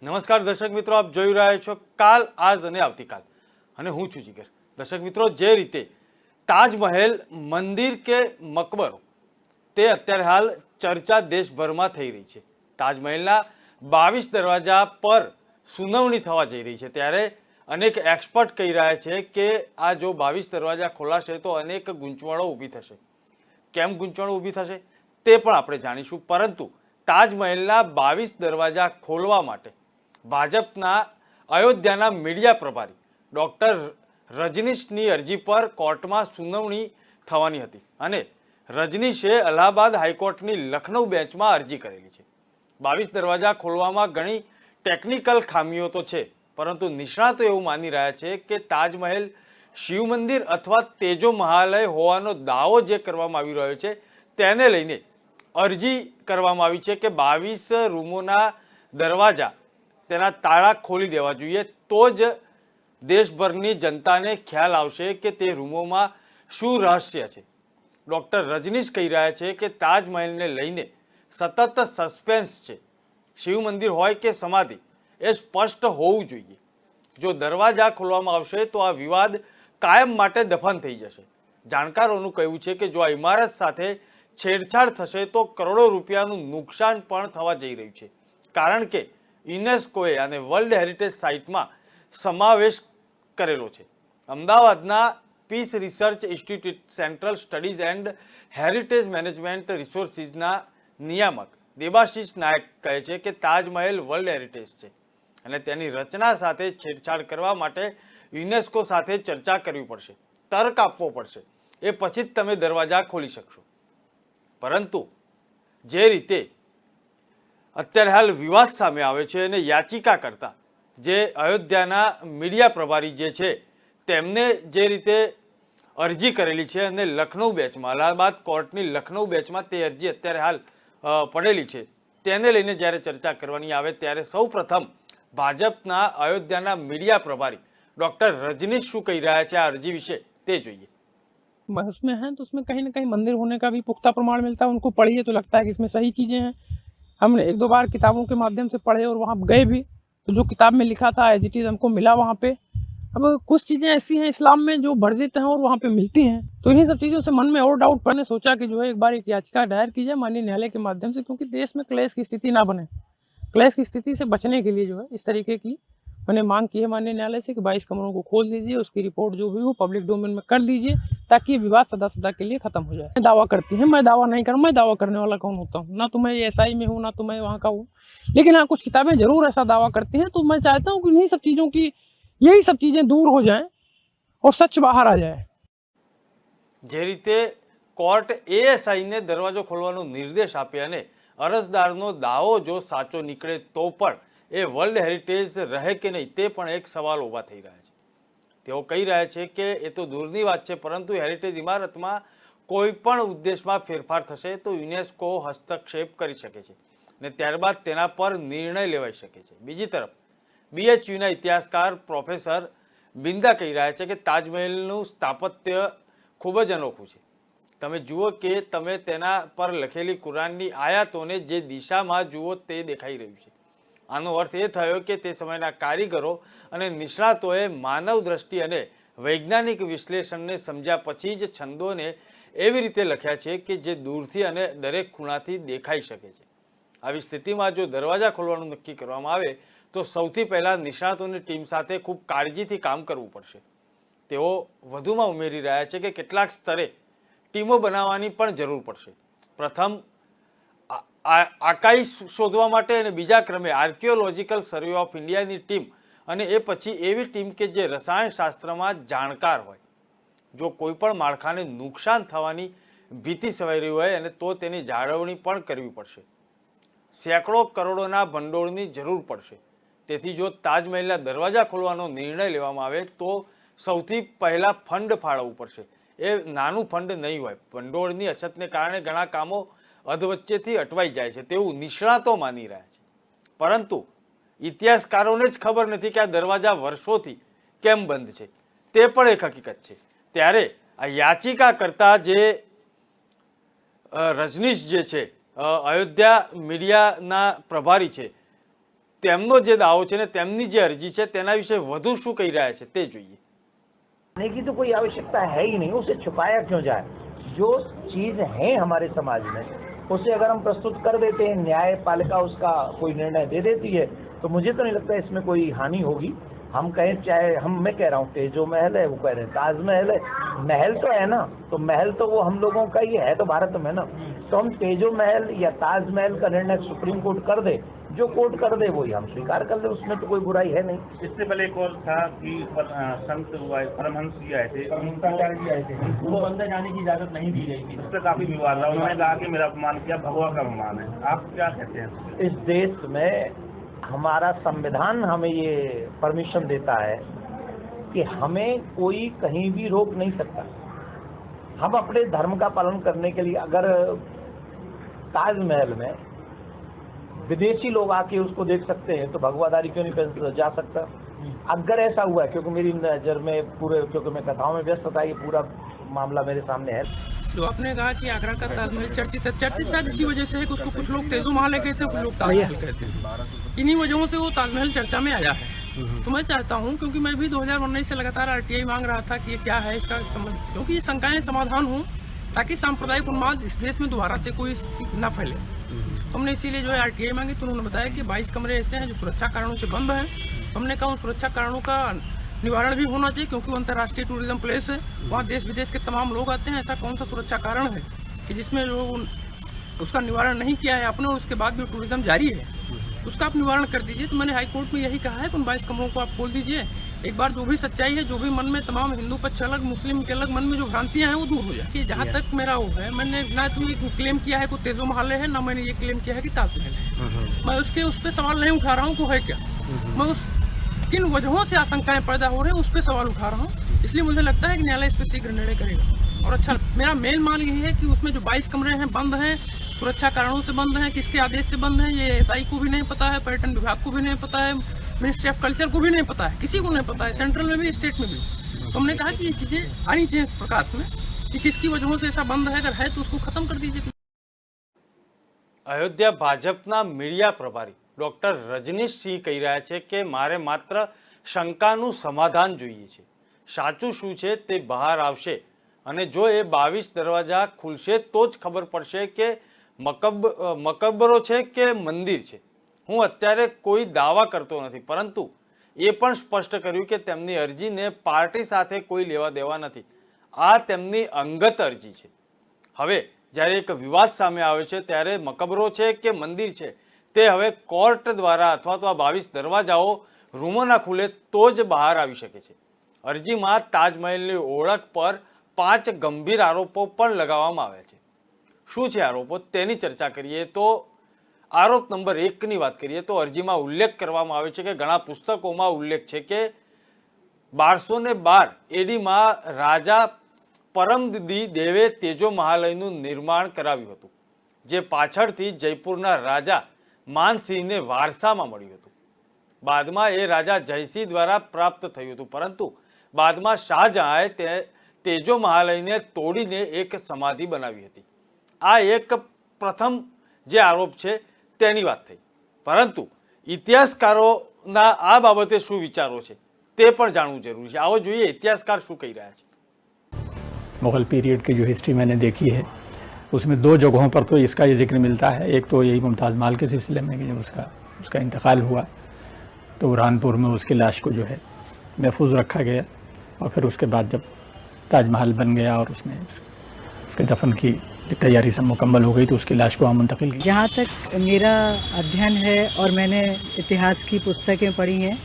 નમસ્કાર દર્શક મિત્રો, આપ જોઈ રહ્યા છો કાલ આજ અને આવતીકાલ અને હું છું જીગર। દર્શક મિત્રો, જે રીતે તાજમહેલ મંદિર કે મકબરો તે અત્યારે હાલ ચર્ચા દેશભરમાં થઈ રહી છે। તાજમહેલના 22 દરવાજા પર સુનાવણી થવા જઈ રહી છે, ત્યારે અનેક એક્સપર્ટ કહી રહ્યા છે કે આ જો 22 દરવાજા ખોલાશે તો અનેક ગૂંચવણો ઊભી થશે। કેમ ગૂંચવણો ઊભી થશે તે પણ આપણે જાણીશું, પરંતુ તાજમહેલના 22 દરવાજા ખોલવા માટે ભાજપના અયોધ્યાના મીડિયા પ્રભારી ડોક્ટર રજનીશની અરજી પર કોર્ટમાં સુનાવણી થવાની હતી અને રજનીશે અલ્હાબાદ હાઈકોર્ટની લખનઉ બેન્ચમાં અરજી કરેલી છે। 22 દરવાજા ખોલવામાં ઘણી ટેકનિકલ ખામીઓ તો છે, પરંતુ નિષ્ણાતો એવું માની રહ્યા છે કે તાજમહેલ શિવ મંદિર અથવા તેજો મહાલય હોવાનો દાવો જે કરવામાં આવી રહ્યો છે તેને લઈને અરજી કરવામાં આવી છે કે 22 રૂમોના દરવાજા તેના તાળા ખોલી દેવા જોઈએ, તો જ દેશભરની જનતાને ખ્યાલ આવશે કે તે રૂમોમાં શું રહસ્ય છે। ડોક્ટર રજનીશ કહી રહ્યા છે કે તાજમહેલને લઈને સતત સસ્પેન્સ છે। શિવ મંદિર હોય કે સમાધિ એ સ્પષ્ટ હોવું જોઈએ। જો દરવાજા ખોલવામાં આવશે તો આ વિવાદ કાયમ માટે દફન થઈ જશે। જાણકારોનું કહેવું છે કે જો આ ઇમારત સાથે છેડછાડ થશે તો કરોડો રૂપિયાનું નુકસાન પણ થવા જઈ રહ્યું છે, કારણ કે યુનેસ્કોએ આને વર્લ્ડ હેરિટેજ સાઇટમાં સમાવેશ કરેલો છે। અમદાવાદના peace research institute central studies and heritage management રિસોર્સિસના નિયામક દેબાશિષ નાયક કહે છે કે તાજમહેલ વર્લ્ડ હેરિટેજ છે અને તેની રચના સાથે છેડછાડ કરવા માટે યુનેસ્કો સાથે ચર્ચા કરવી પડશે, તર્ક આપવો પડશે, એ પછી જ તમે દરવાજા ખોલી શકશો। પરંતુ જે રીતે અત્યારે હાલ વિવાદ સામે આવે છે અને યાચિકા કરતા જે અયોધ્યાના મીડિયા પ્રભારી જે છે તેમને જે રીતે અરજી કરેલી છે અને લખનઉ બેચમાં અલ્હાબાદ કોર્ટની લખનઉ બેચમાં તે અરજી અત્યારે હાલ પડેલી છે, તેને લઈને જ્યારે ચર્ચા કરવાની આવે ત્યારે સૌ પ્રથમ ભાજપના અયોધ્યાના મીડિયા પ્રભારી ડોક્ટર રજનીશ શું કહી રહ્યા છે આ અરજી વિશે તે જોઈએ। उसमें है तो उसमें कहीं ना कहीं मंदिर होने का भी पुख्ता प्रमाण मिलता है। उनको पढ़िए तो लगता है कि इसमें सही चीज़ें हैं। हमने एक दो बार किताबों के माध्यम से पढ़े और वहाँ गए भी, तो जो किताब में लिखा था एज इट इज़ हमको मिला वहाँ पे। अब कुछ चीज़ें ऐसी हैं इस्लाम में जो वर्जित हैं और वहाँ पे मिलती हैं, तो इन्हीं सब चीज़ों से मन में और डाउट मैंने सोचा कि जो है एक बार एक याचिका दायर की जाए माननीय न्यायालय के माध्यम से, क्योंकि देश में क्लेश की स्थिति ना बने। क्लेश की स्थिति से बचने के लिए जो है इस तरीके की मैंने मांग की है माननीय न्यायालय से कि 22 कमरों को खोल दीजिए, उसकी रिपोर्ट जो भी हो पब्लिक डोमेन में कर दीजिए, ताकि ये विवाद सदा सदा के लिए खत्म हो जाए। दावा करती है, मैं दावा नहीं कर, मैं दावा करने वाला कौन होता हूँ? ना तो मैं एसआई में हूँ, ना तो मैं वहाँ का हूँ, लेकिन हाँ कुछ किताबें जरूर ऐसा दावा करती हैं। तो मैं चाहता हूँ कि इन्हीं सब चीज़ों की यही सब चीज़ें दूर हो जाएं और सच बाहर आ जाए। જે રીતે કોર્ટ એએસઆઈને દરવાજો ખોલવાનો નિર્દેશ આપે અને અરજદારનો દાવો જો સાચો નીકળે તો પણ એ વર્લ્ડ હેરિટેજ રહે કે નહીં તે પણ એક સવાલ ઊભા થઈ રહ્યા છે। તેઓ કહી રહ્યા છે કે એ તો દૂરની વાત છે, પરંતુ હેરિટેજ ઇમારતમાં કોઈ પણ ઉદ્દેશમાં ફેરફાર થશે તો યુનેસ્કો હસ્તક્ષેપ કરી શકે છે અને ત્યારબાદ તેના પર નિર્ણય લેવાઈ શકે છે। બીજી તરફ બીએચયુના ઇતિહાસકાર પ્રોફેસર બિંદા કહી રહ્યા છે કે તાજમહેલનું સ્થાપત્ય ખૂબ જ અનોખું છે। તમે જુઓ કે તમે તેના પર લખેલી કુરાનની આયાતોને જે દિશામાં જુઓ તે દેખાઈ રહ્યું છે। આનો અર્થ એ થયો કે તે સમયના કારીગરો અને નિષ્ણાતોએ માનવ દ્રષ્ટિ અને વૈજ્ઞાનિક વિશ્લેષણને સમજ્યા પછી જ છંદોને એવી રીતે લખ્યા છે કે જે દૂરથી અને દરેક ખૂણાથી દેખાઈ શકે છે। આવી સ્થિતિમાં જો દરવાજા ખોલવાનું નક્કી કરવામાં આવે તો સૌથી પહેલાં નિષ્ણાતોની ટીમ સાથે ખૂબ કાળજીથી કામ કરવું પડશે। તેઓ વધુમાં ઉમેરી રહ્યા છે કે કેટલાક સ્તરે ટીમો બનાવવાની પણ જરૂર પડશે। પ્રથમ આકાઈ શોધવા માટે અને બીજા ક્રમે આર્કિયોલોજીકલ સર્વે ઓફ ઇન્ડિયાની ટીમ અને એ પછી એવી ટીમ કે જે રસાયણશાસ્ત્રમાં જાણકાર હોય। જો કોઈ પણ માળખાને નુકસાન થવાની ભીતિ સેવાઈ રહી હોય અને તો તેની જાળવણી પણ કરવી પડશે। સેંકડો કરોડોના ભંડોળની જરૂર પડશે। તેથી જો તાજમહેલના દરવાજા ખોલવાનો નિર્ણય લેવામાં આવે તો સૌથી પહેલાં ફંડ ફાળવવું પડશે। એ નાનું ફંડ નહીં હોય। ભંડોળની અછતને કારણે ઘણા કામો અધવચ્ચેથી અટવાઈ જાય છે તેવું નિષ્ણાતો માની રહ્યા છે, પરંતુ ઇતિહાસકારોને જ ખબર નથી કે આ દરવાજા વર્ષોથી કેમ બંધ છે, તે પણ એક હકીકત છે। ત્યારે આ યાચિકા કરતા જે રજનીશ જે છે અયોધ્યા મીડિયાના પ્રભારી છે તેમનો જે દાવો છે ને તેમની જે અરજી છે તેના વિશે વધુ શું કહી રહ્યા છે તે જોઈએ। आने की तो कोई आवश्यकता है ही नहीं, उसे छुपाया क्यों जाए। जो चीज है हमारे समाज में उसे अगर हम प्रस्तुत कर देते हैं, न्यायपालिका उसका कोई निर्णय दे देती है, तो मुझे तो नहीं लगता इसमें कोई हानि होगी। हम कहें चाहे मैं कह रहा हूँ तेजो महल है, वो कह रहे हैं ताजमहल है, महल तो है ना, तो महल तो वो हम लोगों का ही है तो भारत में ना, तो हम तेजो महल या ताजमहल का निर्णय सुप्रीम कोर्ट कर दे, जो कोर्ट कर दे वही हम स्वीकार कर ले, उसमें तो कोई बुराई है नहीं। इससे पहले एक और था कि संत परमहंस जी आए थे, जी आए थे, उनको अंदर जाने की इजाजत नहीं दी गई थी। उस पर काफी विवाद रहा। उन्होंने कहा कि मेरा अपमान किया, भगवा का अपमान है। आप क्या कहते हैं? इस देश में हमारा संविधान हमें ये परमिशन देता है कि हमें कोई कहीं भी रोक नहीं सकता। हम अपने धर्म का पालन करने के लिए अगर ताजमहल में विदेशी लोग आके उसको देख सकते हैं तो भगवाधारी क्यों नहीं जा सकता। अगर ऐसा हुआ है, क्योंकि मेरी नज़र में पूरे, क्योंकि मैं कथाओं में व्यस्त था, ये पूरा मामला मेरे सामने है। जो आपने कहा कि आगरा का ताजमहल चर्चित है, चर्चित शायद इसी वजह से है कि उसको कुछ लोग तेजो महल कहते हैं, कुछ लोग ताजमहल कहते हैं। इन्हीं वजहों से वो ताजमहल चर्चा में आया है। तो मैं चाहता हूं, क्योंकि मैं भी 2019 से लगातार आरटीआई मांग रहा था कि ये क्या है इसका संबंध, क्योंकि ये शंकाएं समाधान हो ताकि सांप्रदायिक उन्माद इस देश में दोबारा से कोई न फैले। तो हमने इसीलिए जो है आरटीआई मांगी, तो उन्होंने बताया कि 22 कमरे ऐसे हैं जो सुरक्षा कारणों से बंद हैं। तो हमने कहा उन सुरक्षा कारणों का निवारण भी होना चाहिए, क्योंकि वो अंतर्राष्ट्रीय टूरिज्म प्लेस है, वहाँ देश विदेश के तमाम लोग आते हैं। ऐसा कौन सा सुरक्षा कारण है कि जिसमें लोग उसका निवारण नहीं किया है आपने, और उसके बाद भी टूरिज्म जारी है, उसका आप निवारण कर दीजिए। तो मैंने हाईकोर्ट में यही कहा है कि उन 22 कमरों को आप खोल दीजिए। एक बार जो भी सच्चाई है, जो भी मन में तमाम हिंदू पक्ष अलग, मुस्लिम के अलग मन में जो भ्रांतियां हैं वो दूर हो जाए। जहाँ तक मेरा वो है, मैंने ना तो ये क्लेम किया है कि तेजो महल है, ना मैंने ये क्लेम किया है कि ताजमहल है। मैं उस पर सवाल नहीं उठा रहा हूँ को है क्या, मैं उस किन वजहों से आशंकाएं पैदा हो रही हैं उस पर सवाल उठा रहा हूँ। इसलिए मुझे लगता है कि न्यायालय इस पर शीघ्र निर्णय करेगा। और अच्छा, मेरा मेन माल यही है कि उसमें जो 22 कमरे हैं बंद हैं, सुरक्षा कारणों से बंद हैं, किसके आदेश से बंद हैं ये एसआई को भी नहीं पता है, पर्यटन विभाग को भी नहीं पता है, मिनिस्ट्री ऑफ कल्चर को भी नहीं पता है, किसी को नहीं पता है, सेंट्रल में भी स्टेट में भी। तो हमने कहा कि ये चीजें आनी चाहिए प्रकाश में कि किसकी वजहों से ऐसा बंद है, अगर है तो उसको खत्म कर दीजिए। अयोध्या भाजपना मीडिया प्रभारी डॉक्टर रजनीश सिंह कही रहा है कि मारे मात्र शंकाનું સમાધાન જોઈએ છે, સાચું શું છે તે બહાર આવશે અને જો એ 22 દરવાજા ખુલશે તો જ ખબર પડશે કે મકબરો છે કે મંદિર છે। હું અત્યારે કોઈ દાવા કરતો નથી, પરંતુ એ પણ સ્પષ્ટ કર્યું કે તેમની અરજીને પાર્ટી સાથે કોઈ લેવા દેવા નથી, આ તેમની અંગત અરજી છે। હવે જ્યારે એક વિવાદ સામે આવે છે ત્યારે મકબરો છે કે મંદિર છે તે હવે કોર્ટ દ્વારા અથવા તો આ 22 દરવાજાઓ રૂમો ના ખુલે તો જ બહાર આવી શકે છે। અરજીમાં તાજમહેલની ઓળખ પર 5 ગંભીર આરોપો પણ લગાવવામાં આવ્યા છે। શું છે આરોપો તેની ચર્ચા કરીએ તો આરોપ નંબર 1 ની વાત કરીએ તો અરજીમાં ઉલ્લેખ કરવામાં આવે છે કે ઘણા પુસ્તકોમાં ઉલ્લેખ છે કે 1212 એડીમાં રાજા પરમદી દેવે તેજો મહાલયનું નિર્માણ કરાવ્યું હતું, જે પાછળથી જયપુરના રાજા માનસિંહને વારસામાં મળ્યું હતું। બાદમાં એ રાજા જયસિંહ દ્વારા પ્રાપ્ત થયું હતું, પરંતુ બાદમાં શાહજહાંએ તેજો મહાલયને તોડીને એક સમાધિ બનાવી હતી। આ એક પ્રથમ જે આરોપ છે તેની વાત થઈ, પરંતુ ઇતિહાસકારોના આ બાબતે શું વિચારો છે તે પણ જાણવું જરૂરી છે। આવો જોઈએ ઇતિહાસકાર શું કહી રહ્યા છે। मुग़ल पीरियड की जो हिस्ट्री मैंने देखी है उसमें 2 जगहों पर तो इसका ये जिक्र मिलता है। एक तो यही मुमताज़ महल के सिलसिले में कि जब उसका इंतकाल हुआ तो बुरहानपुर में उसकी लाश को जो है महफूज रखा गया, और फिर उसके बाद जब ताजमहल बन गया और उसमें उसके दफन की तैयारी सब मुकम्मल हो गई तो उसकी लाश को वहाँ मुंतकिल किया। जहाँ तक मेरा अध्ययन है और मैंने इतिहास की पुस्तकें पढ़ी हैं,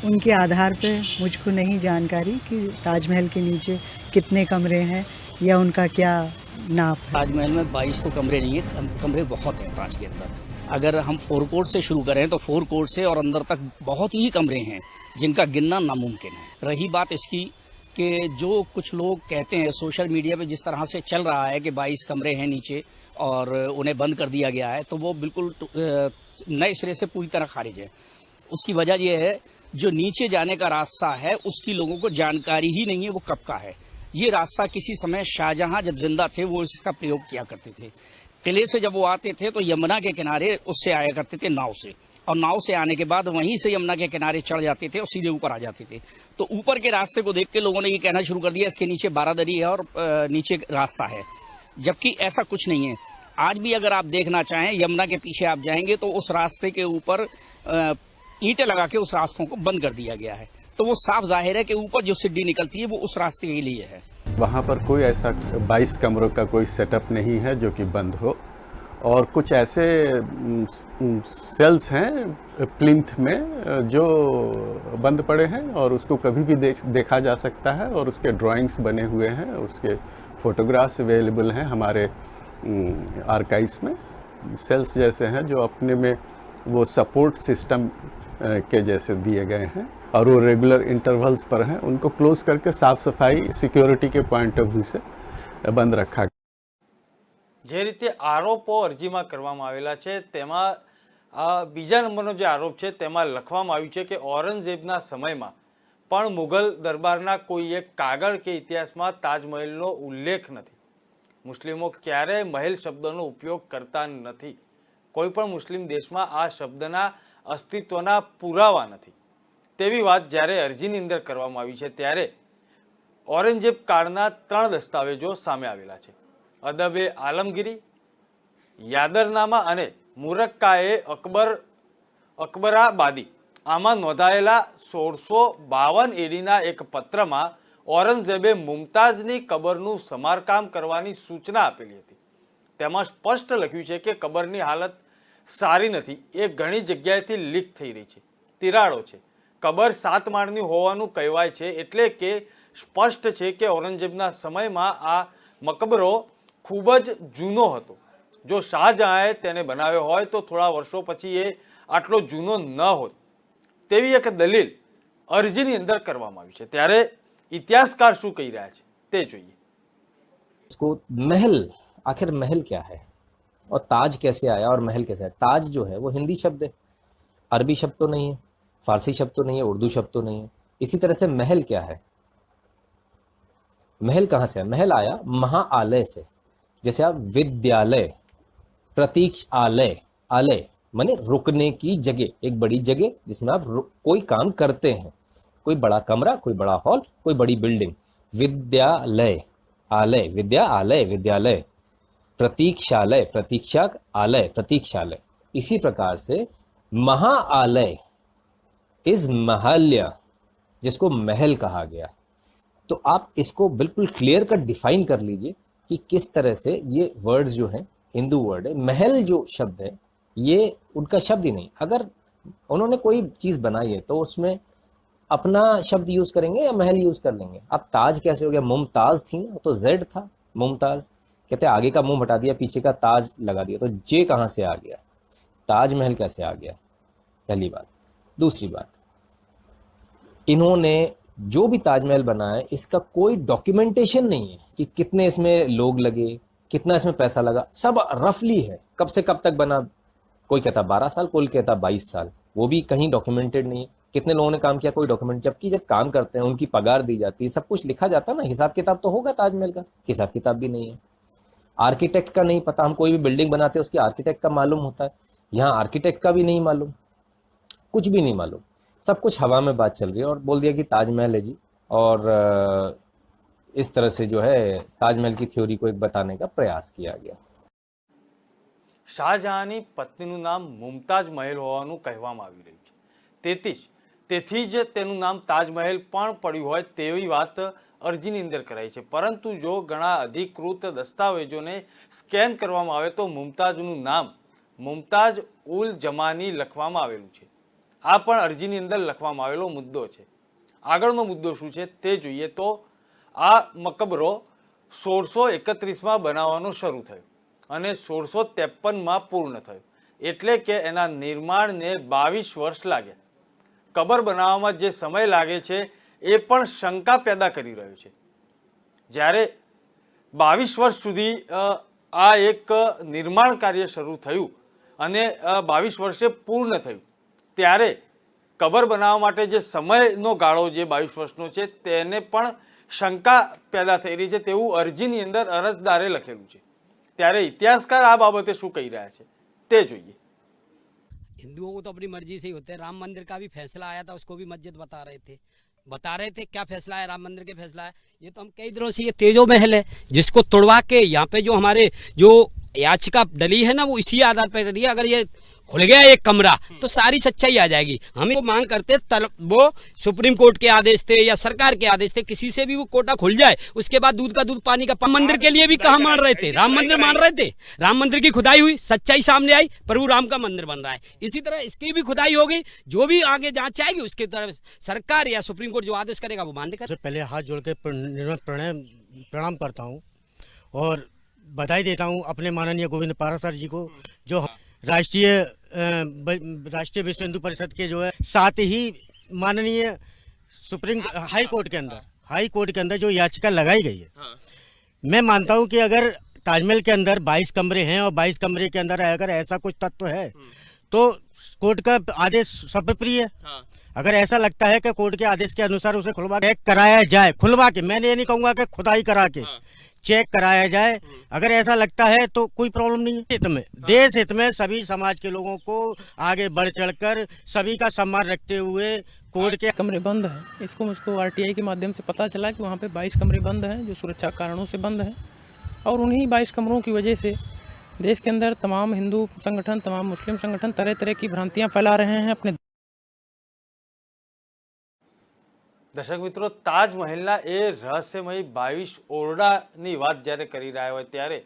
उनके आधार पर मुझको नहीं जानकारी कि ताजमहल के नीचे कितने कमरे हैं या उनका क्या नाप है। ताजमहल में 22 तो कमरे नहीं है, कमरे बहुत हैं ताज के अंदर। अगर हम 4 कोर्ट से शुरू करें तो 4 कोर्ट से और अंदर तक बहुत ही कमरे हैं जिनका गिनना नामुमकिन है। रही बात इसकी कि जो कुछ लोग कहते हैं सोशल मीडिया पे जिस तरह से चल रहा है कि 22 कमरे हैं नीचे और उन्हें बंद कर दिया गया है, तो वो बिल्कुल नए सिरे से पूरी तरह खारिज है। उसकी वजह यह है जो नीचे जाने का रास्ता है उसकी लोगों को जानकारी ही नहीं है वो कब का है। ये रास्ता किसी समय शाहजहां जब जिंदा थे वो इसका प्रयोग किया करते थे। किले से जब वो आते थे तो यमुना के किनारे उससे आया करते थे नाव से, और नाव से आने के बाद वहीं से यमुना के किनारे चढ़ जाते थे और सीधे ऊपर आ जाते थे। तो ऊपर के रास्ते को देख के लोगों ने ये कहना शुरू कर दिया इसके नीचे बारादरी है और नीचे रास्ता है, जबकि ऐसा कुछ नहीं है। आज भी अगर आप देखना चाहें यमुना के पीछे आप जाएंगे तो उस रास्ते के ऊपर ईंटें लगा के उस रास्तों को बंद कर दिया गया है। तो वो साफ जाहिर है कि ऊपर जो सिड्डी निकलती है वो उस रास्ते के लिए है। वहाँ पर कोई ऐसा 22 कमरों का कोई सेटअप नहीं है जो कि बंद हो, और कुछ ऐसे सेल्स हैं प्लिंथ में जो बंद पड़े हैं और उसको कभी भी देखा जा सकता है, और उसके ड्राइंग्स बने हुए हैं, उसके फोटोग्राफ्स अवेलेबल हैं हमारे आर्काइव्स में। सेल्स जैसे हैं जो अपने में वो सपोर्ट सिस्टम के जैसे दिए गए हैं और वो रेगुलर इंटरवल्स पर हैं, उनको क्लोज करके साफ सफाई सिक्योरिटी के पॉइंट ऑफ व्यू से બંધ રખા। જે રીતે આરોપો અરજીમાં કરવામાં આવેલા છે તેમાં બીજા નંબરનો જે આરોપ છે તેમાં લખવામાં આવ્યું છે કે ઔરંગઝેબના સમયમાં પણ મુગલ દરબારના કોઈ એક કાગળ કે ઇતિહાસમાં તાજમહેલનો ઉલ્લેખ નથી। મુસ્લિમો ક્યારેય મહેલ શબ્દનો ઉપયોગ કરતા નથી। કોઈ પણ મુસ્લિમ દેશમાં આ શબ્દના અસ્તિત્વના પુરાવા નથી। તેવી વાત જ્યારે અરજીની અંદર કરવામાં આવી છે ત્યારે ઔરંગઝેબ કાળના 3 દસ્તાવેજો સામે આવેલા છે। અદબે આલમગીરી, યાદરનામા અને મુરક્કાએ અકબરાબાદી। આમાં નોંધાયેલા 1652 એડીના એક પત્રમાં ઔરંગઝેબે મુમતાઝની કબરનું સમારકામ કરવાની સૂચના આપેલી હતી। તેમાં સ્પષ્ટ લખ્યું છે કે કબરની હાલત સારી નથી, એ ઘણી જગ્યાએથી લીક થઈ રહી છે, તિરાડો છે, કબર 7 માળની હોવાનું કહેવાય છે, એટલે કે સ્પષ્ટ છે કે ઔરંગઝેબના સમયમાં આ મકબરો ખૂબ જ જૂનો હતો। જો શાહજહાંએ તેને બનાવ્યો હોય તો થોડા વર્ષો પછી એ આટલો જૂનો ન હોત, તેવી એક દલીલ અરજીની અંદર કરવામાં આવી છે। ત્યારે ઇતિહાસકાર શું કહી રહ્યા છે તે જોઈએ। इसको महल, आखिर महल क्या है और ताज कैसे आया और महल कैसे आया? ताज जो है वो हिंदी शब्द है, अरबी शब्द तो नहीं है, फारसी शब्द तो नहीं है, उर्दू शब्द तो नहीं है। इसी तरह से महल क्या है, महल कहाँ से आया? महल आया महाआलय से। जैसे आप विद्यालय, प्रतीक्षालय, आलय माने रुकने की जगह, एक बड़ी जगह जिसमें आप कोई काम करते हैं, कोई बड़ा कमरा, कोई बड़ा हॉल, कोई बड़ी बिल्डिंग। विद्यालय, आलय, विद्या आलय, विद्यालय, प्रतीक्षालय, प्रतीक्षा आलय, प्रतीक्षालय। इसी प्रकार से महाआलय इज महल्य, जिसको महल कहा गया। तो आप इसको बिल्कुल क्लियर कट डिफाइन कर लीजिए कि किस तरह से ये वर्ड्स जो हैं हिंदू वर्ड है। महल जो शब्द है ये उनका शब्द ही नहीं, अगर उन्होंने कोई चीज़ बनाई है तो उसमें अपना शब्द यूज करेंगे या महल यूज कर लेंगे। अब ताज कैसे हो गया? मुमताज थी ना, तो जेड था मुमताज, कहते हैं आगे का मुंह हटा दिया, पीछे का ताज लगा दिया, तो जे कहाँ से आ गया? ताजमहल कैसे आ गया? पहली बात। दूसरी बात, इन्होंने जो भी ताजमहल बनाया है इसका कोई डॉक्यूमेंटेशन नहीं है कि कितने इसमें लोग लगे, कितना इसमें पैसा लगा, सब रफली है। कब से कब तक बना, कोई कहता 12 साल, कोई कहता 22 साल, वो भी कहीं डॉक्यूमेंटेड नहीं है। कितने लोगों ने काम किया, कोई डॉक्यूमेंट, जबकि जब काम करते हैं उनकी पगार दी जाती है, सब कुछ लिखा जाता है ना, हिसाब किताब तो होगा। ताजमहल का हिसाब किताब भी नहीं है। आर्किटेक्ट का नहीं पता, हम कोई भी बिल्डिंग बनाते हैं उसकी आर्किटेक्ट का मालूम होता है, यहाँ आर्किटेक्ट का भी नहीं मालूम, कुछ भी नहीं मालूम, सब कुछ हवा में बात चल रही है और बोल दिया कि ताजमहल है जी। और इस तरह से जो है ताजमहल की थ्योरी को एक बताने का प्रयास किया गया। શાહજહાંની પત્નીનું નામ મુમતાજ મહેલ હોવાનું કહેવામાં આવી રહ્યું છે, તેથી જ તેનું નામ તાજમહેલ પણ પડ્યું હોય તેવી વાત અરજીની અંદર કરાઈ છે। પરંતુ જો ઘણા અધિકૃત દસ્તાવેજોને સ્કેન કરવામાં આવે તો મુમતાજનું નામ મુમતાજ ઉલ જમાની લખવામાં આવેલું છે। આ પણ અરજીની અંદર લખવામાં આવેલો મુદ્દો છે। આગળનો મુદ્દો શું છે તે જોઈએ તો આ મકબરો 1631માં બનાવવાનો શરૂ થયો અને 1653માં પૂર્ણ થયો, એટલે કે એના નિર્માણને 22 વર્ષ લાગ્યા। કબર બનાવવામાં જે સમય લાગે છે એ પણ શંકા પેદા કરી રહ્યો છે। જ્યારે 22 વર્ષ સુધી આ એક નિર્માણ કાર્ય શરૂ થયું અને 22 વર્ષે પૂર્ણ થયું, ત્યારે કબર બનાવવા માટે જે સમયનો ગાળો જે 22 વર્ષનો છે તેને પણ શંકા પેદા થઈ રહી છે તેવું અરજીની અંદર અરજદારે લખેલું છે। ત્યારે ઇતિહાસકાર આ બાબતે શું કહી રહ્યા છે તે જોઈએ। हिंदुओं को तो अपनी मर्जी से ही होते हैं। राम मंदिर का भी फैसला आया था, उसको भी मस्जिद बता रहे थे क्या फैसला है, राम मंदिर के फैसला है। ये तो हम कई दिनों से, ये तेजो महल है जिसको तोड़वा के यहाँ पे जो हमारे जो याचिका डली है ना, वो इसी आधार पर डली है। अगर ये खुल गया एक कमरा तो सारी सच्चाई आ जाएगी। हम वो मांग करते वो सुप्रीम कोर्ट के आदेश थे या सरकार के आदेश थे, किसी से भी वो कोटा खुल जाए, उसके बाद दूध का दूध पानी का। मंदिर के लिए भी कहाँ मान रहे थे, राम मंदिर मान रहे थे। राम मंदिर की खुदाई हुई, सच्चाई सामने आई, प्रभु राम का मंदिर बन रहा है। इसी तरह इसकी भी खुदाई होगी, जो भी आगे जांच आएगी उसके तरफ सरकार या सुप्रीम कोर्ट जो आदेश करेगा वो मान्य करेगा। पहले हाथ जोड़ के प्रणाम करता हूँ और बधाई देता हूँ अपने माननीय गोविंद पारा सर जी को, जो राष्ट्रीय विश्व हिंदू परिषद के जो है, साथ ही माननीय सुप्रीम हाई कोर्ट के अंदर जो याचिका लगाई गई है। मैं मानता हूं कि अगर ताजमहल के अंदर 22 कमरे हैं और 22 कमरे के अंदर अगर ऐसा कुछ तत्व है तो कोर्ट का आदेश सर्वप्रिय है। अगर ऐसा लगता है कि कोर्ट के आदेश के अनुसार उसे खुलवा के कराया जाए, खुलवा के, मैंने ये नहीं कहूंगा कि खुदाई करा के चेक कराया जाए, अगर ऐसा लगता है तो कोई प्रॉब्लम नहीं है। हित में, देश हित में सभी समाज के लोगों को आगे बढ़ चढ़कर सभी का सम्मान रखते हुए कोर्ट के कमरे बंद हैं। इसको मुझको आरटीआई के माध्यम से पता चला कि वहाँ पे 22 कमरे बंद हैं, जो सुरक्षा कारणों से बंद हैं। और उन्हीं 22 कमरों की वजह से देश के अंदर तमाम हिंदू संगठन, तमाम मुस्लिम संगठन तरह तरह की भ्रांतियाँ फैला रहे हैं अपने। દર્શક મિત્રો, તાજમહેલના એ રહસ્યમય 22 ઓરડાની વાત જ્યારે કરી રહ્યા હોય ત્યારે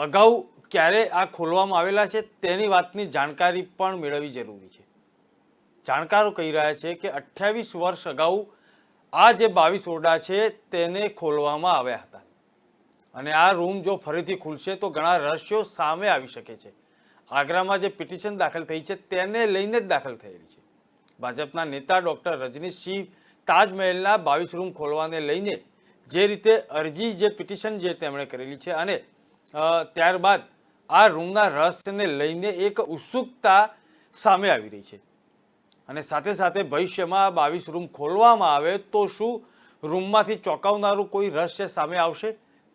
અગાઉ ક્યારે આ ખોલવામાં આવેલા છે તેની વાતની જાણકારી પણ મેળવવી જરૂરી છે। જાણકારો કહી રહ્યા છે કે 28 વર્ષ અગાઉ આ જે 22 ઓરડા છે તેને ખોલવામાં આવ્યા હતા અને આ રૂમ જો ફરીથી ખુલશે તો ઘણા રહસ્યો સામે આવી શકે છે। આગ્રામાં જે પિટિશન દાખલ થઈ છે તેને લઈને જ દાખલ થયેલી છે। ભાજપના નેતા ડૉક્ટર રજનીશ સિંહ તાજમહેલના 22 રૂમ ખોલવાને લઈને જે રીતે અરજી, જે પિટિશન જે તેમણે કરેલી છે અને ત્યારબાદ આ રૂમના રહસ્યને લઈને એક ઉત્સુકતા સામે આવી રહી છે અને સાથે સાથે ભવિષ્યમાં 22 રૂમ ખોલવામાં આવે તો શું રૂમમાંથી ચોંકાવનારું કોઈ રહસ્ય સામે આવશે,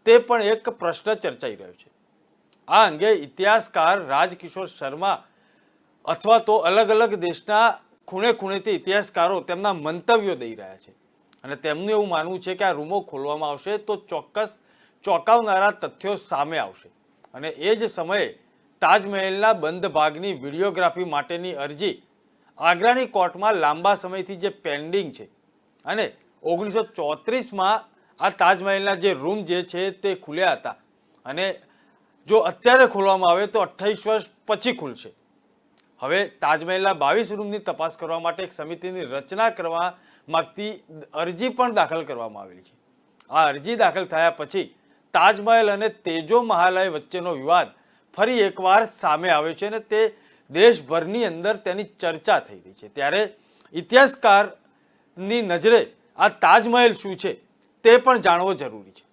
તે પણ એક પ્રશ્ન ચર્ચાઈ રહ્યો છે। આ અંગે ઇતિહાસકાર રાજકિશોર શર્મા અથવા તો અલગ અલગ દેશના ખૂણે ખૂણેથી ઇતિહાસકારો તેમના મંતવ્યો દઈ રહ્યા છે અને તેમનું એવું માનવું છે કે આ રૂમો ખોલવામાં આવશે તો ચોક્કસ ચોંકાવનારા તથ્યો સામે આવશે અને એ જ સમયે તાજમહેલના બંધ ભાગની વિડીયોગ્રાફી માટેની અરજી આગ્રાની કોર્ટમાં લાંબા સમયથી જે પેન્ડિંગ છે અને 1934માં આ તાજમહેલના જે રૂમ જે છે તે ખુલ્યા હતા અને જો અત્યારે ખોલવામાં આવે તો 28 વર્ષ પછી ખુલશે। હવે તાજમહેલના 22 રૂમની તપાસ કરવા માટે એક સમિતિની રચના કરવા માંગતી અરજી પણ દાખલ કરવામાં આવેલી છે। આ અરજી દાખલ થયા પછી તાજમહેલ અને તેજો મહાલય વચ્ચેનો વિવાદ ફરી એકવાર સામે આવ્યો છે અને તે દેશભરની અંદર તેની ચર્ચા થઈ રહી છે। ત્યારે ઇતિહાસકારની નજરે આ તાજમહેલ શું છે તે પણ જાણવો જરૂરી છે।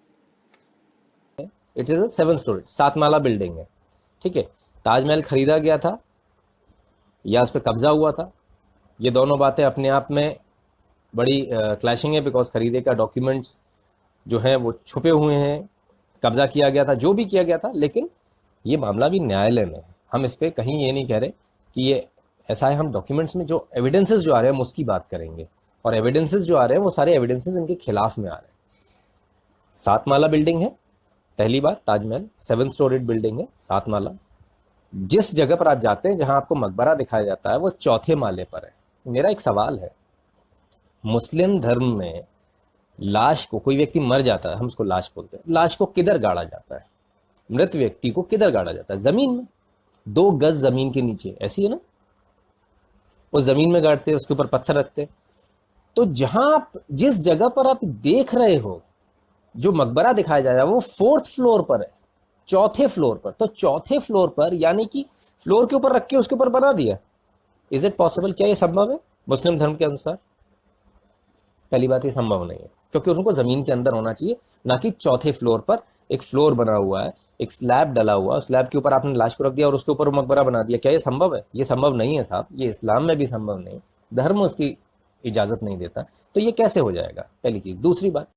It is a 7 story 7 Mala building है, ठीक है। ताजमहल खरीदा गया था या उस पर कब्जा हुआ था, ये दोनों बातें अपने आप में बड़ी क्लैशिंग है, बिकॉज खरीदे का डॉक्यूमेंट्स जो हैं वो छुपे हुए हैं, कब्जा किया गया था, जो भी किया गया था, लेकिन ये मामला भी न्यायालय में है। हम इस पर कहीं ये नहीं कह रहे कि ये ऐसा है। हम डॉक्यूमेंट्स में जो एविडेंसेस जो आ रहे हैं हम उसकी बात करेंगे और एविडेंसेस जो आ रहे हैं वो सारे एविडेंसेस इनके खिलाफ में आ रहे हैं। 7 माला बिल्डिंग है, पहली बार ताजमहल 7 स्टोरीड बिल्डिंग है, 7 माला। जिस जगह पर आप जाते हैं जहां आपको मकबरा दिखाया जाता है वो 4थे माले पर है। मेरा एक सवाल है, मुस्लिम धर्म में लाश को, कोई व्यक्ति मर जाता है, हम उसको लाश बोलते हैं, लाश को किधर गाड़ा जाता है? मृत व्यक्ति को किधर गाड़ा जाता है? जमीन में, 2 गज जमीन के नीचे, ऐसी है ना। उस जमीन में गाड़ते हैं, उसके ऊपर पत्थर रखते। तो जहां आप, जिस जगह पर आप देख रहे हो जो मकबरा दिखाया जा रहा है वो 4th फ्लोर पर है, 4थे फ्लोर पर। तो 4थे फ्लोर पर यानी कि फ्लोर के ऊपर रख के उसके ऊपर बना दिया। Is it possible? क्या ये संभव है मुस्लिम धर्म के अनुसार? पहली बात, ये संभव नहीं है, क्योंकि उनको जमीन के अंदर होना चाहिए, ना कि 4थे फ्लोर पर एक फ्लोर बना हुआ है, एक स्लैब डला हुआ, स्लैब के ऊपर आपने लाश को रख दिया और उसके ऊपर मकबरा बना दिया। क्या ये संभव है? ये संभव नहीं है साहब, ये इस्लाम में भी संभव नहीं, धर्म उसकी इजाजत नहीं देता। तो ये कैसे हो जाएगा? पहली चीज। दूसरी बात,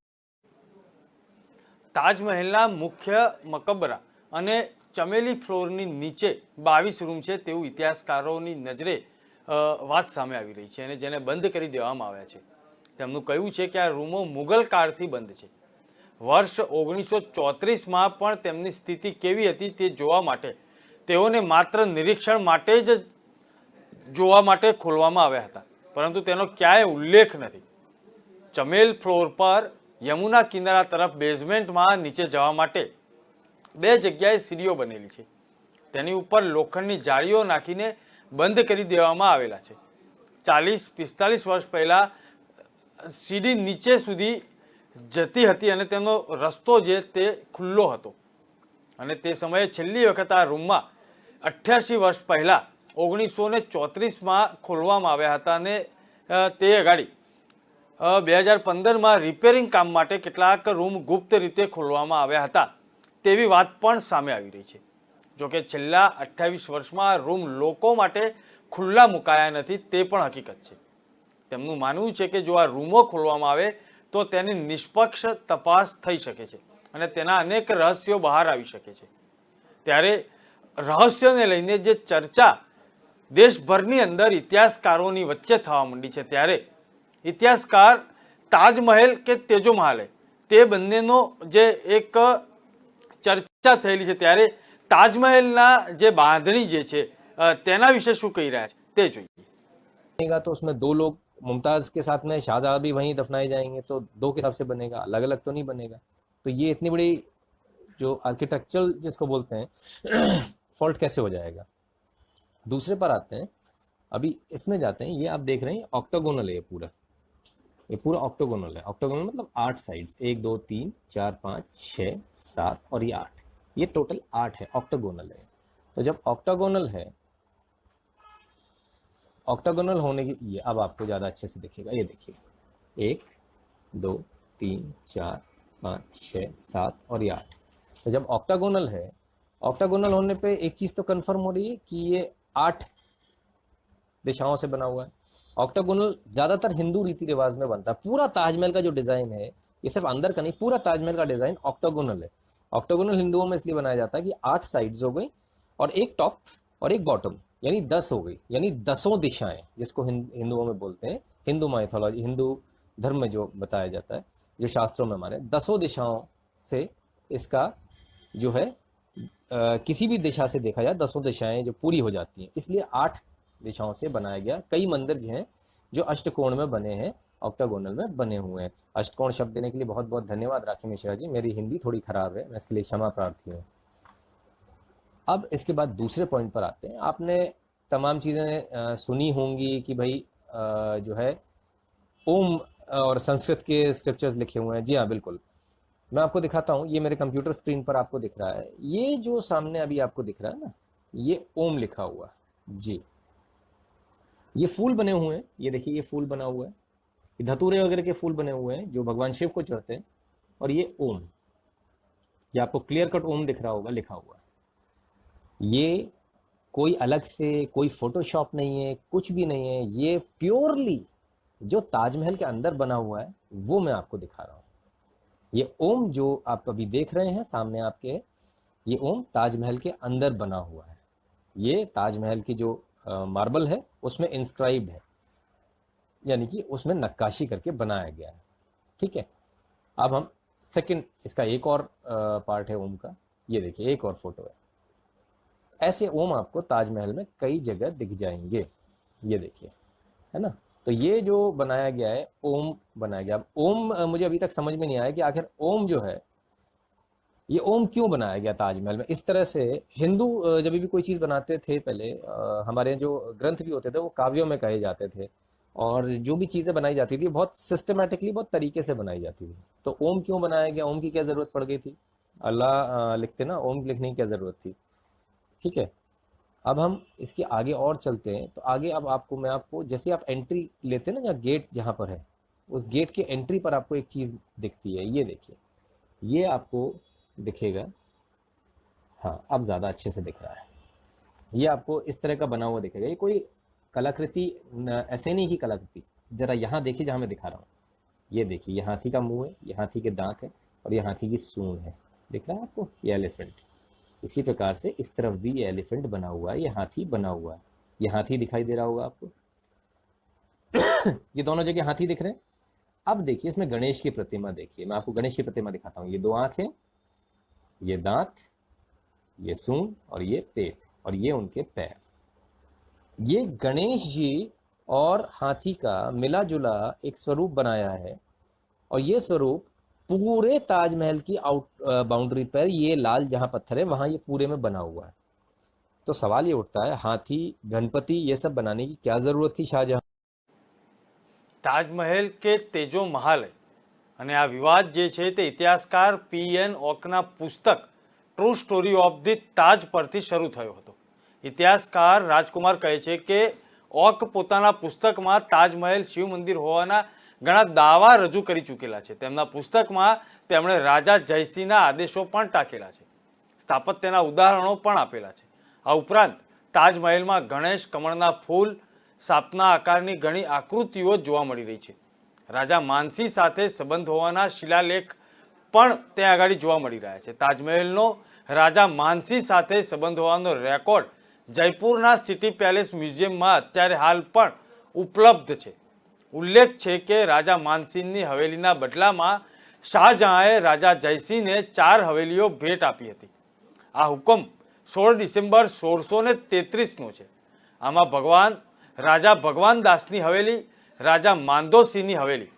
તાજમહેલના મુખ્ય મકબરા અને ચમેલી ફ્લોરની નીચે 22 રૂમ છે તેવું ઇતિહાસકારોની નજરે વાત સામે આવી રહી છે અને જેને બંધ કરી દેવામાં આવ્યા છે. તેમનું કહેવું છે કે આ રૂમો મુગલ કાળથી બંધ છે. વર્ષ 1934માં પણ તેમની સ્થિતિ કેવી હતી તે જોવા માટે તેઓને માત્ર નિરીક્ષણ માટે જ જોવા માટે ખોલવામાં આવ્યા હતા, પરંતુ તેનો ક્યાંય ઉલ્લેખ નથી. ચમેલ ફ્લોર પર યમુના કિનારા તરફ બેઝમેન્ટમાં નીચે જવા માટે 2 જગ્યાએ સીડીઓ બનેલી છે. તેની ઉપર લોખંડની જાળીઓ નાખીને બંધ કરી દેવામાં આવેલા છે. 40-45 વર્ષ પહેલા સીડી નીચે સુધી જતી હતી અને તેનો રસ્તો જે તે ખુલ્લો હતો અને તે સમયે છેલ્લી વખત આ રૂમમાં 88 વર્ષ પહેલા 1934માં ખોલવામાં આવ્યા હતા અને તે અગાડી 2015માં રિપેરિંગ કામ માટે કેટલાક રૂમ ગુપ્ત રીતે ખોલવામાં આવ્યા હતા તેવી વાત પણ સામે આવી રહી છે. જોકે છેલ્લા 28 વર્ષમાં આ રૂમ લોકો માટે ખુલ્લા મુકાયા નથી તે પણ હકીકત છે. તેમનું માનવું છે કે જો આ રૂમો ખોલવામાં આવે તો તેની નિષ્પક્ષ તપાસ થઈ શકે છે અને તેના અનેક રહસ્યો બહાર આવી શકે છે. ત્યારે રહસ્યોને લઈને જે ચર્ચા દેશભરની અંદર ઇતિહાસકારોની વચ્ચે થવા માંડી છે, ત્યારે ઇતિહાસકાર તાજમહેલ કે તેજો મહાલ તે બંનેનો જે એક ચર્ચા થયેલી છે, ત્યારે તાજમહેલના જે બાંધણી જે છે તેના વિશે શું કહી રહ્યા છે તે જોઈએ. तो उसमें 2 लोग मुमताज के साथ में शाहजहां भी वहीं दफनाए जाएंगे तो 2 के हिसाब से बनेगा, अलग अलग तो नहीं बनेगा. तो ये इतनी बड़ी जो आर्किटेक्चरल जिसको बोलते हैं फॉल्ट कैसे हो जाएगा. दूसरे पर आते हैं, अभी इसमें जाते हैं. ये आप देख रहे हैं ऑक्टागोनल है, ये पूरा ऑक्टागोनल है. ऑक्टागोनल मतलब 8 साइड्स, 1 2 3 4 5 6 7 और ये 8, ये टोटल 8 है, ऑक्टागोनल है. तो जब ऑक्टागोनल है, ऑक्टागोनल होने की ये अब आपको ज़्यादा अच्छे से दिखेगा. ये देखिए 1 2 3 4 5 6 7 और ये 8. तो जब ऑक्टागोनल है, ऑक्टागोनल होने पे एक चीज़ तो कंफर्म हो रही है कि ये 8 दिशाओं से बना हुआ है. ऑक्टागोनल ज़्यादातर हिंदू रीति रिवाज में बनता है. पूरा ताजमहल का जो डिज़ाइन है, ये सिर्फ अंदर का नहीं, पूरा ताजमहल का डिज़ाइन ऑक्टागोनल है. ऑक्टागोनल हिंदुओं में इसलिए बनाया जाता है कि 8 साइड्स हो गई और एक टॉप और एक बॉटम, यानी 10 हो गई, यानी 10 दिशाएं जिसको हिंदुओं में बोलते हैं. हिंदू माइथोलॉजी, हिंदू धर्म में जो बताया जाता है, जो शास्त्रों में हमारे 10 दिशाओं से इसका जो है किसी भी दिशा से देखा जाए 10 दिशाएं जो पूरी हो जाती हैं, इसलिए 8 दिशाओं से बनाया गया. कई मंदिर जो हैं जो अष्टकोण में बने हैं, ऑक्टागोनल में बने हुए हैं. अष्टकोण शब्द देने के लिए बहुत बहुत धन्यवाद राखी मिश्रा जी. मेरी हिंदी थोड़ी खराब है, मैं इसके लिए क्षमा प्रार्थी हूँ. अब इसके बाद दूसरे पॉइंट पर आते हैं. आपने तमाम चीज़ें सुनी होंगी कि भाई जो है ओम और संस्कृत के स्क्रिप्चर्स लिखे हुए हैं. जी हाँ, बिल्कुल. मैं आपको दिखाता हूँ. ये मेरे कंप्यूटर स्क्रीन पर आपको दिख रहा है. ये जो सामने अभी आपको दिख रहा है ना, ये ओम लिखा हुआ है जी. ये फूल बने हुए हैं, ये देखिए ये फूल बना हुआ है, ये धतूरे वगैरह के फूल बने हुए हैं जो भगवान शिव को चढ़ते हैं. और ये ओम, ये आपको क्लियर कट ओम दिख रहा होगा लिखा हुआ है. ये कोई अलग से कोई फोटोशॉप नहीं है, कुछ भी नहीं है. ये प्योरली जो ताजमहल के अंदर बना हुआ है वो मैं आपको दिखा रहा हूँ. ये ओम जो आप अभी देख रहे हैं सामने आपके, ये ओम ताजमहल के अंदर बना हुआ है. ये ताजमहल की जो मार्बल है उसमें इंस्क्राइब्ड है, यानी कि उसमें नक्काशी करके बनाया गया है. ठीक है. अब हम सेकंड, इसका एक और पार्ट है ओम का. ये देखिए एक और फोटो है. ऐसे ओम आपको ताजमहल में कई जगह दिख जाएंगे. ये देखिए, है ना. तो ये जो बनाया गया है ओम बनाया गया. अब ओम मुझे अभी तक समझ में नहीं आया कि आखिर ओम जो है ये ओम क्यों बनाया गया ताजमहल में. इस तरह से हिंदू जब भी कोई चीज़ बनाते थे पहले, हमारे जो ग्रंथ भी होते थे वो काव्यों में कहे जाते थे, और जो भी चीज़ें बनाई जाती थी बहुत सिस्टमेटिकली, बहुत तरीके से बनाई जाती थी. तो ओम क्यों बनाया गया, ओम की क्या ज़रूरत पड़ गई थी. अल्लाह लिखते ना, ओम लिखने की क्या ज़रूरत थी. ठीक है. अब हम इसके आगे और चलते हैं. तो आगे अब आपको मैं आपको जैसे आप एंट्री लेते हैं ना, जहाँ गेट जहाँ पर है, उस गेट के एंट्री पर आपको एक चीज़ दिखती है. ये देखिए, ये आपको दिखेगा. हाँ, अब ज़्यादा अच्छे से दिख रहा है. ये आपको इस तरह का बना हुआ दिखेगा. ये कोई कलाकृति ऐसे नहीं की कलाकृति. ज़रा यहाँ देखिए जहाँ मैं दिखा रहा हूँ. ये देखिए, ये हाथी का मुंह है, ये हाथी के दांत है और ये हाथी की सूंड है. दिख रहा है आपको, ये एलिफेंट. इसी प्रकार से इस तरफ भी ये एलिफेंट बना हुआ है, ये हाथी बना हुआ है। ये हाथी दिखाई दे रहा होगा आपको ये दोनों जगह हाथी दिख रहे हैं। अब देखिए इसमें गणेश की प्रतिमा देखिए, मैं आपको गणेश की प्रतिमा दिखाता हूँ। ये 2 आंखें, ये दांत, ये सूंड और ये पेट और ये उनके पैर। ये गणेश जी और हाथी का मिला जुला एक स्वरूप बनाया है और ये स्वरूप पूरे ताजमहल की बाउंड्री पर, ये लाल जहां पत्थर है वहां ये पूरे में बना हुआ है। तो सवाल ये उठता है, हाथी, गणपति ये सब बनाने की क्या जरूरत थी शाहजहां? તાજમહેલ કે તેજો મહાલય અને આ વિવાદ જે છે તે ઇતિહાસકાર પીએન ઓકના પુસ્તક ટ્રુ સ્ટોરી ઓફ ધી તાજ પરથી શરૂ થયો હતો। ઇતિહાસકાર રાજકુમાર કહે છે કે ઓક પોતાના પુસ્તકમાં તાજમહેલ શિવ મંદિર હોવાના ઘણા દાવા રજૂ કરી ચૂકેલા છે। તેમના પુસ્તકમાં તેમણે રાજા જયસિંહના આદેશો પણ ટાંકેલા છે, સ્થાપત્યના ઉદાહરણો પણ આપેલા છે। આ ઉપરાંત તાજમહેલમાં ગણેશ, કમળના ફૂલ, સાપના આકારની ઘણી આકૃતિઓ જોવા મળી રહી છે। રાજા માનસી સાથે સંબંધ હોવાના શિલાલેખ પણ ત્યાં આગળ જોવા મળી રહ્યા છે। તાજમહેલનો રાજા માનસી સાથે સંબંધ હોવાનો રેકોર્ડ જયપુરના સિટી પેલેસ મ્યુઝિયમમાં અત્યારે હાલ પણ ઉપલબ્ધ છે। ઉલ્લેખ છે કે રાજા માનસિંહની હવેલીના બદલામાં શાહજહાંએ રાજા જયસિંહને 4 હવેલીઓ ભેટ આપી હતી। આ હુકમ 16 ડિસેમ્બર 1633નો છે। આમાં રાજા ભગવાન દાસની હવેલી, રાજા માંદોસિંહની હવેલી,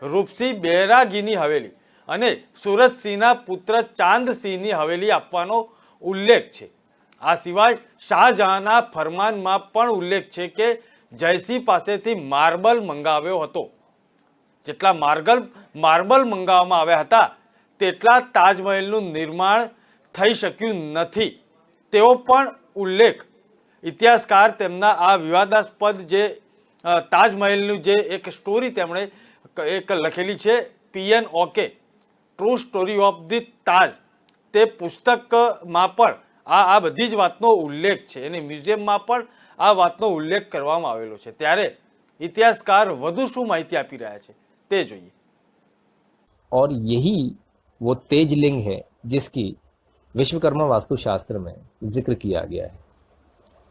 રૂપસિંહ બેરાગીની હવેલી અને સુરતસિંહના પુત્ર ચાંદસિંહની હવેલી આપવાનો ઉલ્લેખ છે। આ સિવાય શાહજહાંના ફરમાનમાં પણ ઉલ્લેખ છે કે જયસિંહ પાસેથી માર્બલ મંગાવ્યો હતો। જેટલા માર્બલ મંગાવવામાં આવ્યા હતા તેટલા તાજમહેલનું निर्माण થઈ શક્યું નથી તેવો પણ ઉલ્લેખ ઇતિહાસકાર તેમના આ વિવાદાસ્પદ જે તાજમહેલનું જે એક સ્ટોરી તેમણે એક લખેલી છે P N Oak true story of the Taj, તે પુસ્તકમાં પણ આ બધી જ વાતનો ઉલ્લેખ છે અને મ્યુઝિયમમાં પણ આ વાતનો ઉલ્લેખ કરવામાં આવેલો છે। ત્યારે ઇતિહાસકાર વધુ શું માહિતી આપી રહ્યા છે તે જોઈએ। और यही वो तेजलिंग है जिसकी विश्वकर्मा वास्तुशास्त्र में जिक्र किया गया है।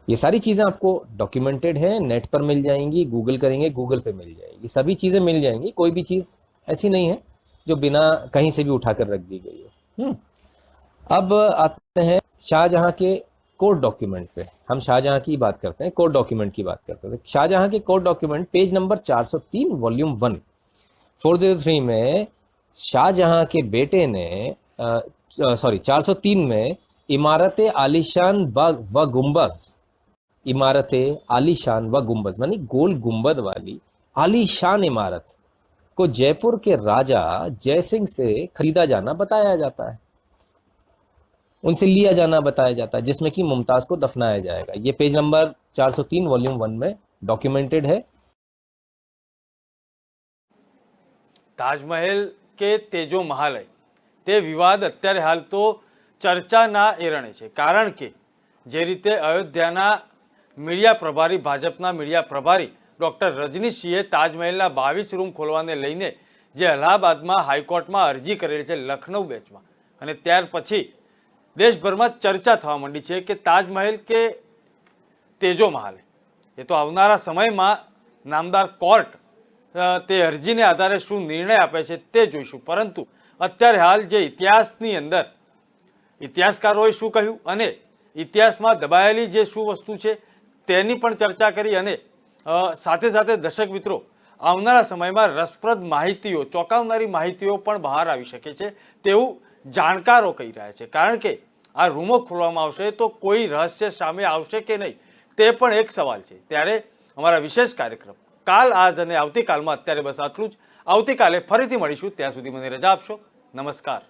ये सारी चीज़ें आपको डॉक्यूमेंटेड हैं, नेट पर मिल जाएंगी, गूगल करेंगे गूगल पे मिल जाएगी, सभी चीज़ें मिल जाएंगी। कोई भी चीज़ ऐसी नहीं है जो बिना कहीं से भी उठाकर रख दी गई हो। अब आते हैं शाहजहां के कोर्ट डॉक्यूमेंट पे। हम शाहजहां की बात करते हैं, कोर्ट डॉक्यूमेंट की बात करते हैं। शाहजहां के court document page number 403 volume 1 403 में शाहजहां के बेटे ने 403 में इमारत आलीशान व गुंबज, इमारत आलीशान व गुंबज मानी गोल गुंबद वाली आलीशान इमारत को जयपुर के राजा जयसिंह से खरीदा जाना बताया जाता है, उनसे लिया जाना बताया जाता है, जिसमें कि मुमताज को दफनाया जाएगा। ये पेज नंबर 403 वॉल्यूम 1 में डॉक्यूमेंटेड है। તાજમહેલ કે તેજો મહાલય તે વિવાદ અત્યારે હાલ તો ચર્ચાના એરણે છે, કારણ કે જે રીતે અયોધ્યાના મીડિયા પ્રભારી, ભાજપના મીડિયા પ્રભારી ડૉક્ટર રજનીશસિંહે તાજમહેલના 22 રૂમ ખોલવાને લઈને જે અલ્હાબાદમાં હાઈકોર્ટમાં અરજી કરેલી છે લખનઉ બેચમાં, અને ત્યાર પછી દેશભરમાં ચર્ચા થવા માંડી છે કે તાજમહેલ કે તેજો મહાલય એ તો આવનારા સમયમાં નામદાર કોર્ટ તે અરજીને આધારે શું નિર્ણય આપે છે તે જોઈશું। પરંતુ અત્યારે હાલ જે ઇતિહાસની અંદર ઇતિહાસકારોએ શું કહ્યું અને ઇતિહાસમાં દબાયેલી જે શું વસ્તુ છે તેની પણ ચર્ચા કરી, અને સાથે સાથે દર્શક મિત્રો આવનારા સમયમાં રસપ્રદ માહિતીઓ, ચોંકાવનારી માહિતીઓ પણ બહાર આવી શકે છે તેવું જાણકારો કહી રહ્યા છે। કારણ કે આ રૂમો ખોલવામાં આવશે તો કોઈ રહસ્ય સામે આવશે કે નહીં તે પણ એક સવાલ છે। ત્યારે અમારા વિશેષ કાર્યક્રમ કાલ, આજ અને આવતીકાલમાં અત્યારે બસ આટલું જ। આવતીકાલે ફરીથી મળીશું, ત્યાં સુધી મને રજા આપશો। નમસ્કાર।